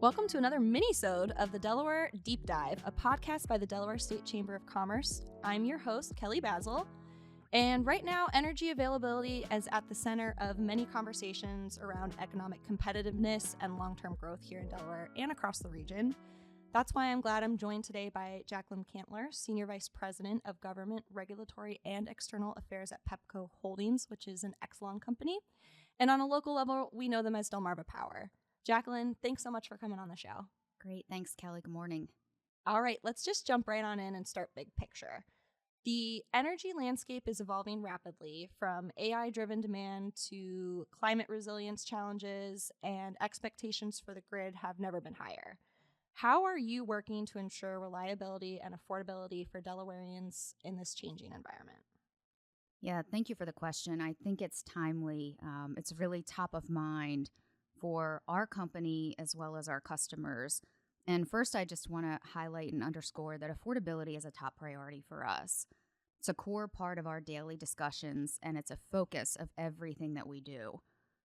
Welcome to another mini-sode of the Delaware Deep Dive, a podcast by the Delaware State Chamber of Commerce. I'm your host, Kelly Basil, and right now, energy availability is at the center of many conversations around economic competitiveness and long-term growth here in Delaware and across the region. That's why I'm glad I'm joined today by Jaclyn Cantler, Senior Vice President of Government, Regulatory, and External Affairs at Pepco Holdings, which is an Exelon company. And on a local level, we know them as Delmarva Power. Jaclyn, thanks so much for coming on the show. Great. Thanks, Kelly. Good morning. All right, let's just jump right on in and start big picture. The energy landscape is evolving rapidly, from AI-driven demand to climate resilience challenges, and expectations for the grid have never been higher. How are you working to ensure reliability and affordability for Delawareans in this changing environment? Yeah, thank you for the question. I think it's timely. It's really top of mind for our company as well as our customers. And first, I just want to highlight and underscore that affordability is a top priority for us. It's a core part of our daily discussions, and it's a focus of everything that we do.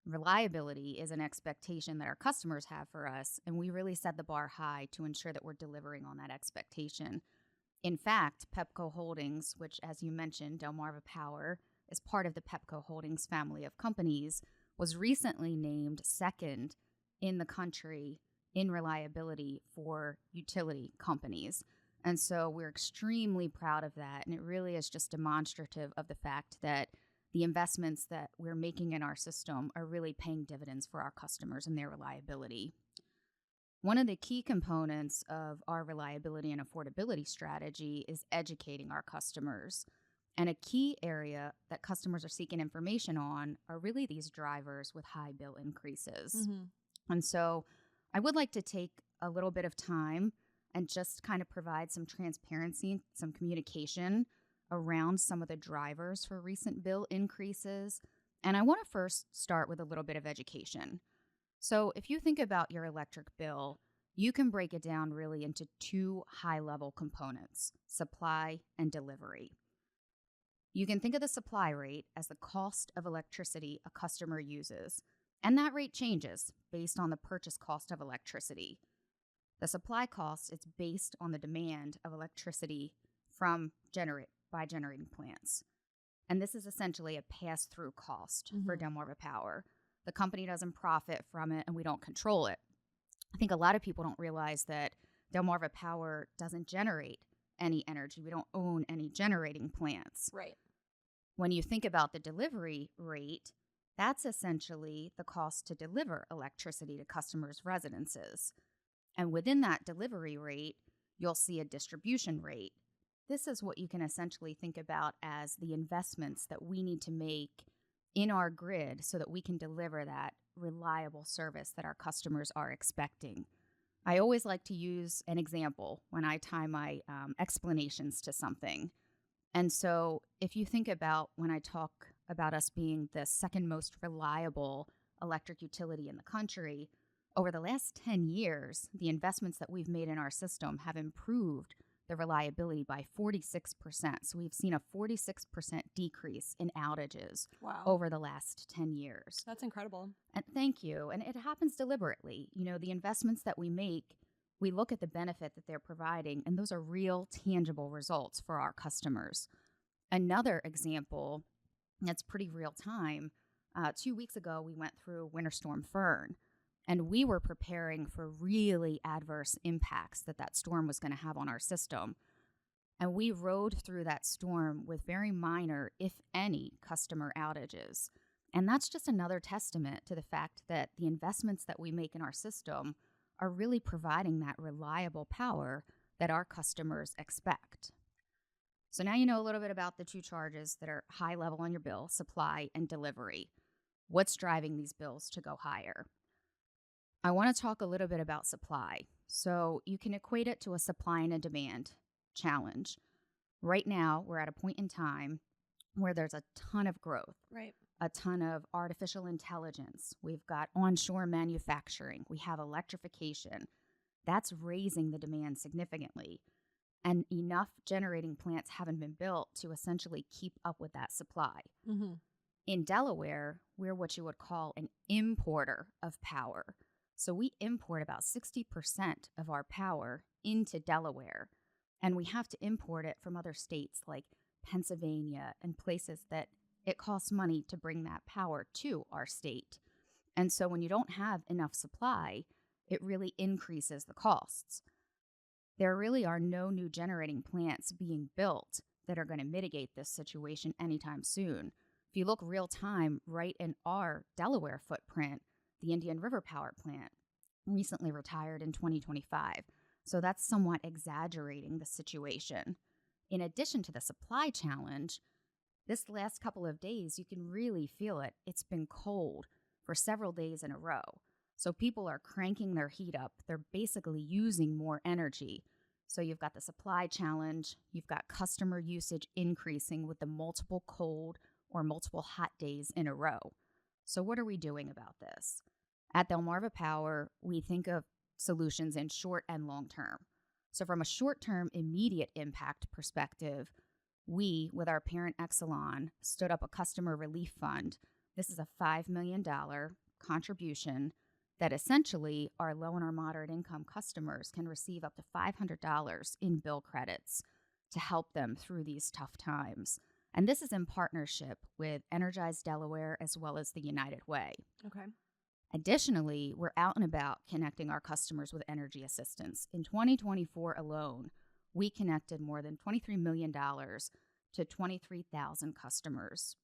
Reliability is an expectation that our customers have for us, and we really set the bar high to ensure that we're delivering on that expectation. In fact, Pepco Holdings, which, as you mentioned, Delmarva Power, is part of the Pepco Holdings family of companies, was recently named second in the country in reliability for utility companies. And so we're extremely proud of that. And it really is just demonstrative of the fact that the investments that we're making in our system are really paying dividends for our customers and their reliability. One of the key components of our reliability and affordability strategy is educating our customers. And a key area that customers are seeking information on are really these drivers with high bill increases. And so I would like to take a little bit of time and just kind of provide some transparency, some communication around some of the drivers for recent bill increases. And I want to first start with a little bit of education. So if you think about your electric bill, you can break it down really into two high-level components: supply and delivery. You can think of the supply rate as the cost of electricity a customer uses, and that rate changes based on the purchase cost of electricity. The supply cost is based on the demand of electricity by generating plants. And this is essentially a pass-through cost for Delmarva Power. The company doesn't profit from it, and we don't control it. I think a lot of people don't realize that Delmarva Power doesn't generate any energy. We don't own any generating plants. Right. When you think about the delivery rate, that's essentially the cost to deliver electricity to customers' residences. And within that delivery rate, you'll see a distribution rate. This is what you can essentially think about as the investments that we need to make in our grid so that we can deliver that reliable service that our customers are expecting. I always like to use an example when I tie my explanations to something. And so if you think about when I talk about us being the second most reliable electric utility in the country, over the last 10 years, the investments that we've made in our system have improved the reliability by 46%. So we've seen a 46% decrease in outages over the last 10 years. That's incredible. And thank you. And it happens deliberately. You know, the investments that we make, we look at the benefit that they're providing, and those are real, tangible results for our customers. Another example that's pretty real time, 2 weeks ago, we went through Winter Storm Fern, and we were preparing for really adverse impacts that storm was going to have on our system. And we rode through that storm with very minor, if any, customer outages. And that's just another testament to the fact that the investments that we make in our system are really providing that reliable power that our customers expect. So now you know a little bit about the two charges that are high level on your bill: supply and delivery. What's driving these bills to go higher? I want to talk a little bit about supply. So you can equate it to a supply and a demand challenge. Right now, we're at a point in time where there's a ton of growth, a ton of artificial intelligence. We've got onshore manufacturing. We have electrification. That's raising the demand significantly. And enough generating plants haven't been built to essentially keep up with that supply. In Delaware, we're what you would call an importer of power. So we import about 60% of our power into Delaware, and we have to import it from other states like Pennsylvania and places that it costs money to bring that power to our state. And so when you don't have enough supply, it really increases the costs. There really are no new generating plants being built that are going to mitigate this situation anytime soon. If you look real time, right in our Delaware footprint, the Indian River Power Plant recently retired in 2025. So that's somewhat exaggerating the situation. In addition to the supply challenge, this last couple of days, you can really feel it. It's been cold for several days in a row. So people are cranking their heat up. They're basically using more energy. So you've got the supply challenge. You've got customer usage increasing with the multiple cold or multiple hot days in a row. So what are we doing about this? At Delmarva Power, we think of solutions in short and long term. So from a short-term immediate impact perspective, we, with our parent Exelon, stood up a customer relief fund. This is a $5 million contribution that essentially our low and our moderate income customers can receive up to $500 in bill credits to help them through these tough times. And this is in partnership with Energize Delaware as well as the United Way. Okay. Additionally, we're out and about connecting our customers with energy assistance. In 2024 alone, we connected more than $23 million to 23,000 customers.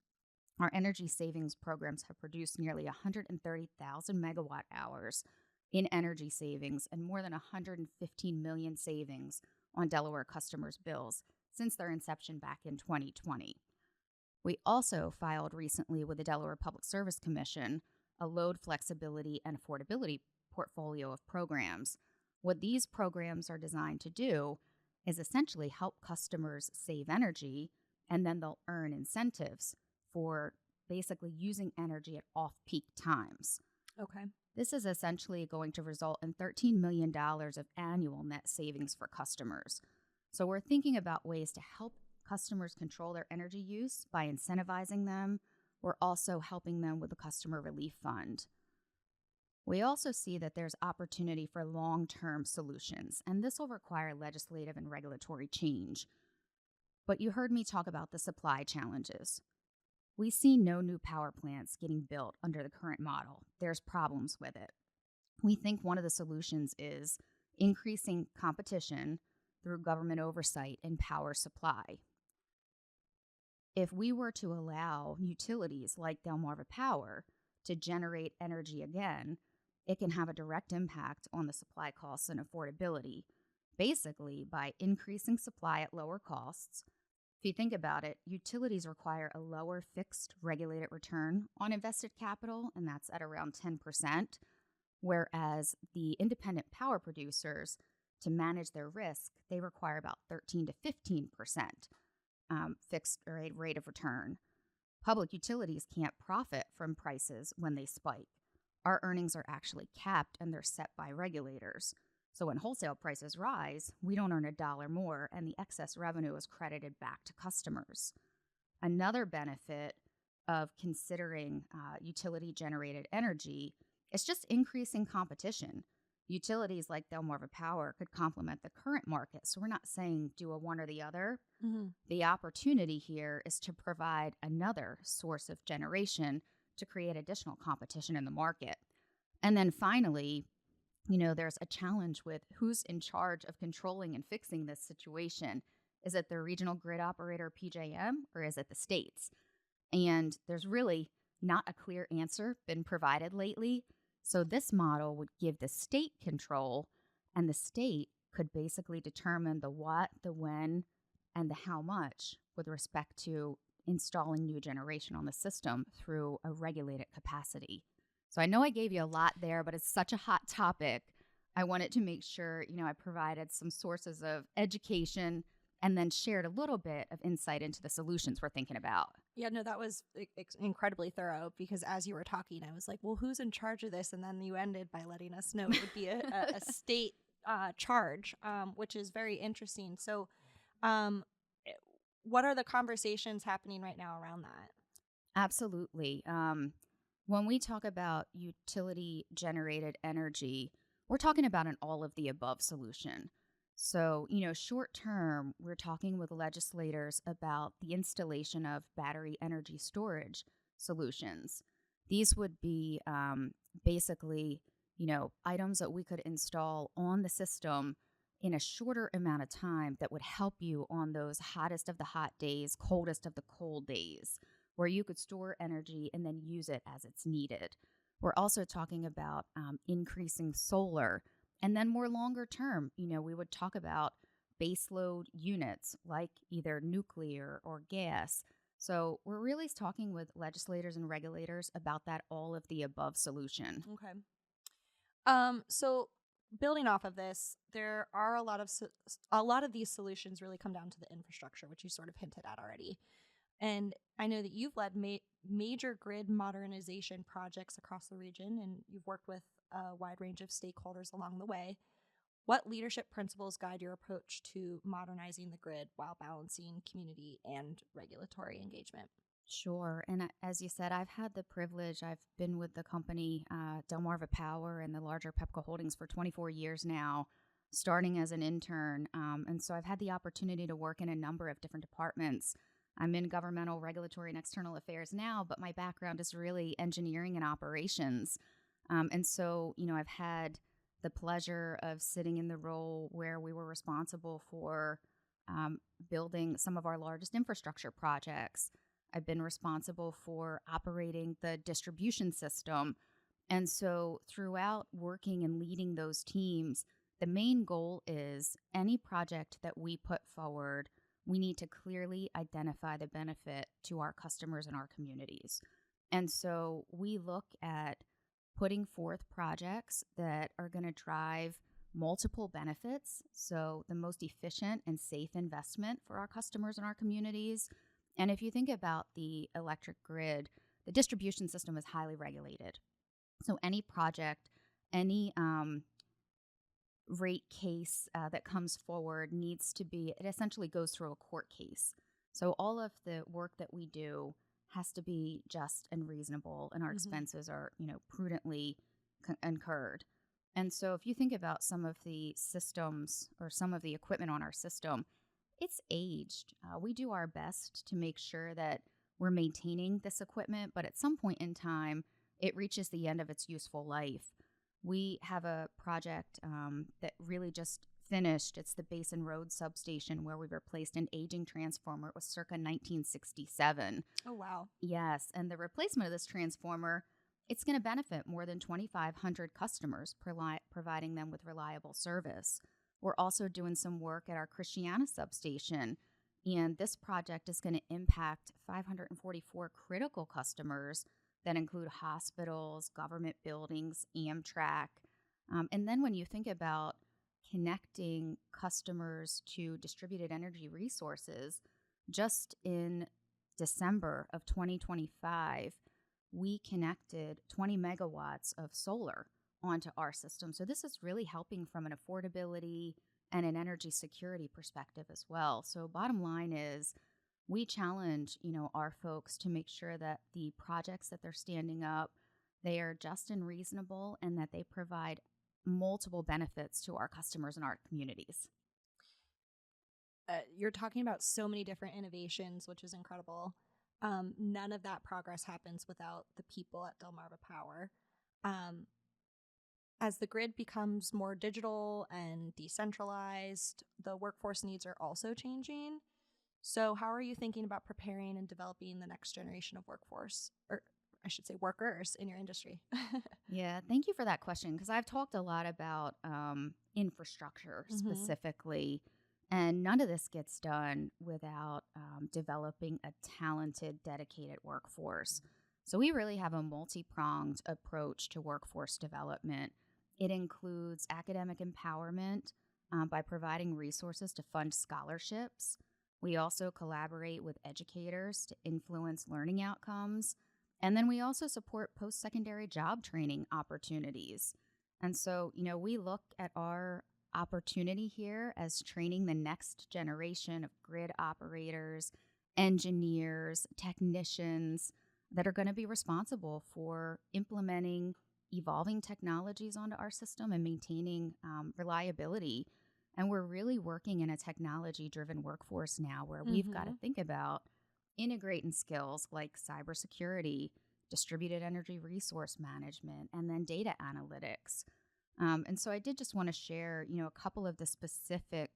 Our energy savings programs have produced nearly 130,000 megawatt hours in energy savings and more than 115 million savings on Delaware customers' bills since their inception back in 2020. We also filed recently with the Delaware Public Service Commission a load flexibility and affordability portfolio of programs. What these programs are designed to do is essentially help customers save energy, and then they'll earn incentives for basically using energy at off-peak times. Okay. This is essentially going to result in $13 million of annual net savings for customers. So we're thinking about ways to help customers control their energy use by incentivizing them. We're also helping them with the Customer Relief Fund. We also see that there's opportunity for long-term solutions, and this will require legislative and regulatory change. But you heard me talk about the supply challenges. We see no new power plants getting built under the current model. There's problems with it. We think one of the solutions is increasing competition through government oversight in power supply. If we were to allow utilities like Delmarva Power to generate energy again, it can have a direct impact on the supply costs and affordability, basically by increasing supply at lower costs. If you think about it, utilities require a lower fixed regulated return on invested capital, and that's at around 10%, whereas the independent power producers, to manage their risk, they require about 13 to 15% fixed rate of return. Public utilities can't profit from prices when they spike. Our earnings are actually capped and they're set by regulators. So when wholesale prices rise, we don't earn a dollar more and the excess revenue is credited back to customers. Another benefit of considering utility-generated energy is just increasing competition. Utilities like Delmarva Power could complement the current market, so we're not saying do a one or the other. Mm-hmm. The opportunity here is to provide another source of generation to create additional competition in the market. And then finally, there's a challenge with who's in charge of controlling and fixing this situation. Is it the regional grid operator, PJM, or is it the states? And there's really not a clear answer been provided lately. So this model would give the state control, and the state could basically determine the what, the when, and the how much with respect to installing new generation on the system through a regulated capacity. So I know I gave you a lot there, but it's such a hot topic. I wanted to make sure, I provided some sources of education and then shared a little bit of insight into the solutions we're thinking about. Yeah, no, that was incredibly thorough because as you were talking, I was like, well, who's in charge of this? And then you ended by letting us know it would be a state charge, which is very interesting. So what are the conversations happening right now around that? Absolutely. When we talk about utility generated energy, we're talking about an all of the above solution. So, short term, we're talking with legislators about the installation of battery energy storage solutions. These would be basically, items that we could install on the system in a shorter amount of time that would help you on those hottest of the hot days, coldest of the cold days, where you could store energy and then use it as it's needed. We're also talking about increasing solar. And then more longer term, we would talk about baseload units like either nuclear or gas. So we're really talking with legislators and regulators about that all of the above solution. Okay. So building off of this, there are a lot of these solutions really come down to the infrastructure, which you sort of hinted at already. And I know that you've led major grid modernization projects across the region, and you've worked with a wide range of stakeholders along the way. What leadership principles guide your approach to modernizing the grid while balancing community and regulatory engagement? Sure. And as you said, I've had the privilege, I've been with the company, Delmarva Power and the larger Pepco Holdings for 24 years now, starting as an intern. And so I've had the opportunity to work in a number of different departments. I'm in governmental, regulatory, and external affairs now, but my background is really engineering and operations. And so, I've had the pleasure of sitting in the role where we were responsible for building some of our largest infrastructure projects. I've been responsible for operating the distribution system. And so throughout working and leading those teams, the main goal is any project that we put forward, we need to clearly identify the benefit to our customers and our communities. And so we look at putting forth projects that are going to drive multiple benefits. So the most efficient and safe investment for our customers and our communities. And if you think about the electric grid, the distribution system is highly regulated. So any project, any rate case that comes forward it essentially goes through a court case. So all of the work that we do has to be just and reasonable, and our expenses are, prudently incurred. And so if you think about some of the systems or some of the equipment on our system, it's aged. We do our best to make sure that we're maintaining this equipment, but at some point in time, it reaches the end of its useful life. We have a project that really just finished. It's the Basin Road substation where we replaced an aging transformer. It was circa 1967. Oh, wow. Yes, and the replacement of this transformer, it's going to benefit more than 2,500 customers, providing them with reliable service. We're also doing some work at our Christiana substation, and this project is going to impact 544 critical customers that include hospitals, government buildings, Amtrak. And then when you think about connecting customers to distributed energy resources, just in December of 2025, we connected 20 megawatts of solar onto our system. So this is really helping from an affordability and an energy security perspective as well. So bottom line is we challenge, our folks to make sure that the projects that they're standing up, they are just and reasonable, and that they provide multiple benefits to our customers and our communities. You're talking about so many different innovations, which is incredible. None of that progress happens without the people at Delmarva Power. As the grid becomes more digital and decentralized, the workforce needs are also changing. So how are you thinking about preparing and developing the next generation of workforce, or I should say workers, in your industry? Yeah, thank you for that question, because I've talked a lot about infrastructure specifically, and none of this gets done without developing a talented, dedicated workforce. So we really have a multi-pronged approach to workforce development. It includes academic empowerment by providing resources to fund scholarships. We also collaborate with educators to influence learning outcomes. And then we also support post-secondary job training opportunities. And so, we look at our opportunity here as training the next generation of grid operators, engineers, technicians, that are going to be responsible for implementing evolving technologies onto our system and maintaining reliability. And we're really working in a technology-driven workforce now where we've got to think about integrating skills like cybersecurity, distributed energy resource management, and then data analytics. And so I did just want to share, a couple of the specific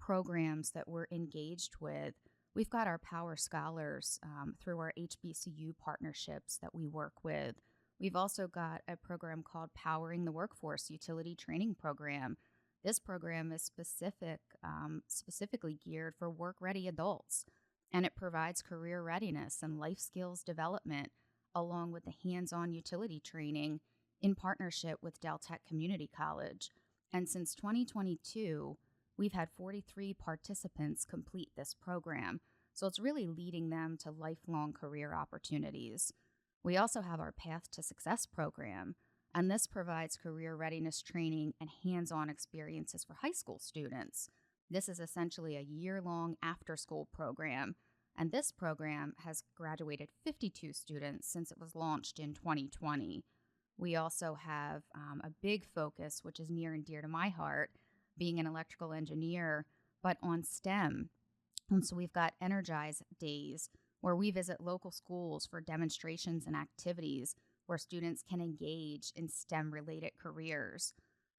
programs that we're engaged with. We've got our Power Scholars through our HBCU partnerships that we work with. We've also got a program called Powering the Workforce Utility Training Program. This program is specifically geared for work-ready adults, and it provides career readiness and life skills development along with the hands-on utility training in partnership with Del Tech Community College. And since 2022, we've had 43 participants complete this program, so it's really leading them to lifelong career opportunities. We also have our Path to Success program, and this provides career readiness training and hands-on experiences for high school students. This is essentially a year-long after-school program, and this program has graduated 52 students since it was launched in 2020. We also have a big focus, which is near and dear to my heart, being an electrical engineer, but on STEM. And so we've got Energize Days, where we visit local schools for demonstrations and activities where students can engage in STEM-related careers.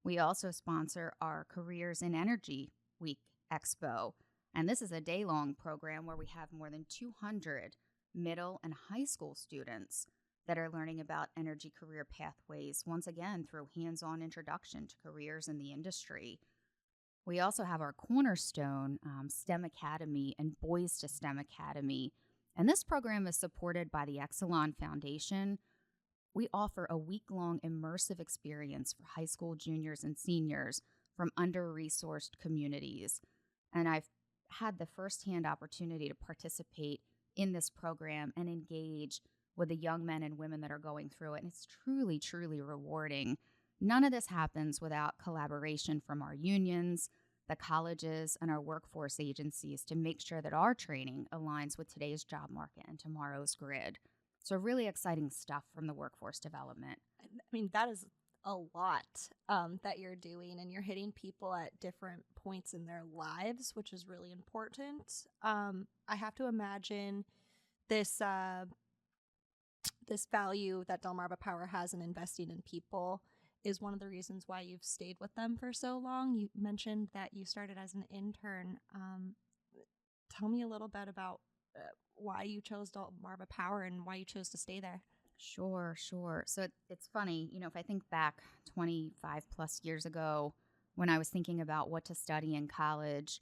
We also sponsor our Careers in Energy Week Expo, and this is a day-long program where we have more than 200 middle and high school students that are learning about energy career pathways, once again through hands-on introduction to careers in the industry. We also have our Cornerstone STEM Academy and Boys to STEM Academy, and this program is supported by the Exelon Foundation. We offer a week-long immersive experience for high school juniors and seniors from under-resourced communities. And I've had the firsthand opportunity to participate in this program and engage with the young men and women that are going through it. And it's truly, truly rewarding. None of this happens without collaboration from our unions, the colleges, and our workforce agencies to make sure that our training aligns with today's job market and tomorrow's grid. So really exciting stuff from the workforce development. I mean, that is a lot that you're doing, and you're hitting people at different points in their lives, which is really important. I have to imagine this this value that Delmarva Power has in investing in people is one of the reasons why you've stayed with them for so long. You mentioned that you started as an intern. Tell me a little bit about why you chose Delmarva Power and why you chose to stay there. Sure. So it's funny, if I think back 25 plus years ago when I was thinking about what to study in college,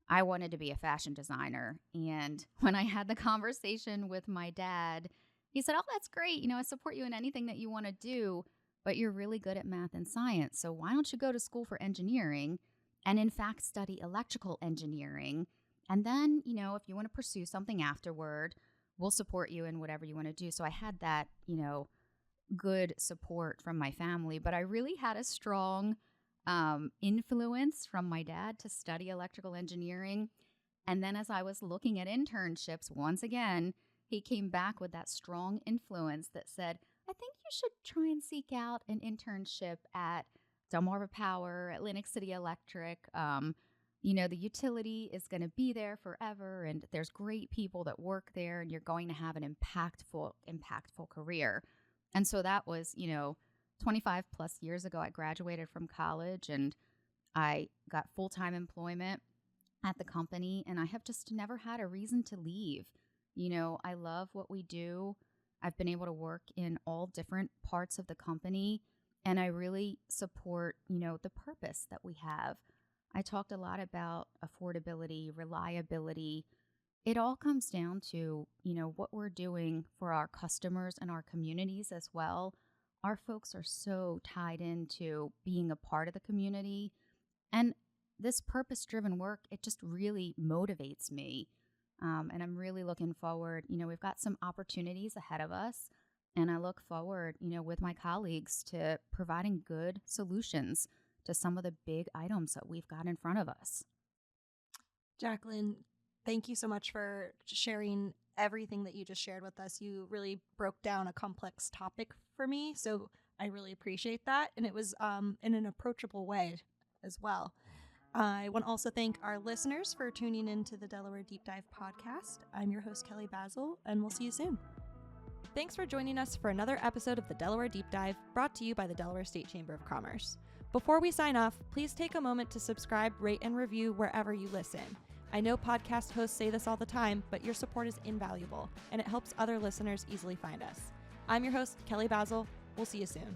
I wanted to be a fashion designer. And when I had the conversation with my dad, he said, "Oh, that's great. I support you in anything that you want to do, but you're really good at math and science. So why don't you go to school for engineering and in fact study electrical engineering? And then, if you want to pursue something afterward, we'll support you in whatever you want to do." So I had that, good support from my family, but I really had a strong influence from my dad to study electrical engineering. And then as I was looking at internships, once again, he came back with that strong influence that said, "I think you should try and seek out an internship at Delmarva Power, at Atlantic City Electric. The utility is going to be there forever, and there's great people that work there, and you're going to have an impactful career." And so that was, 25 plus years ago. I graduated from college, and I got full-time employment at the company, and I have just never had a reason to leave. I love what we do. I've been able to work in all different parts of the company, and I really support, the purpose that we have. I talked a lot about affordability, reliability. It all comes down to, what we're doing for our customers and our communities as well. Our folks are so tied into being a part of the community. And this purpose-driven work, it just really motivates me. And I'm really looking forward. We've got some opportunities ahead of us. And I look forward, with my colleagues to providing good solutions to some of the big items that we've got in front of us. Jaclyn, thank you so much for sharing everything that you just shared with us. You really broke down a complex topic for me, so I really appreciate that. And it was in an approachable way as well. I want to also thank our listeners for tuning into the Delaware Deep Dive podcast. I'm your host, Kelly Basil, and we'll see you soon. Thanks for joining us for another episode of the Delaware Deep Dive, brought to you by the Delaware State Chamber of Commerce. Before we sign off, please take a moment to subscribe, rate, and review wherever you listen. I know podcast hosts say this all the time, but your support is invaluable, and it helps other listeners easily find us. I'm your host, Kelly Basil. We'll see you soon.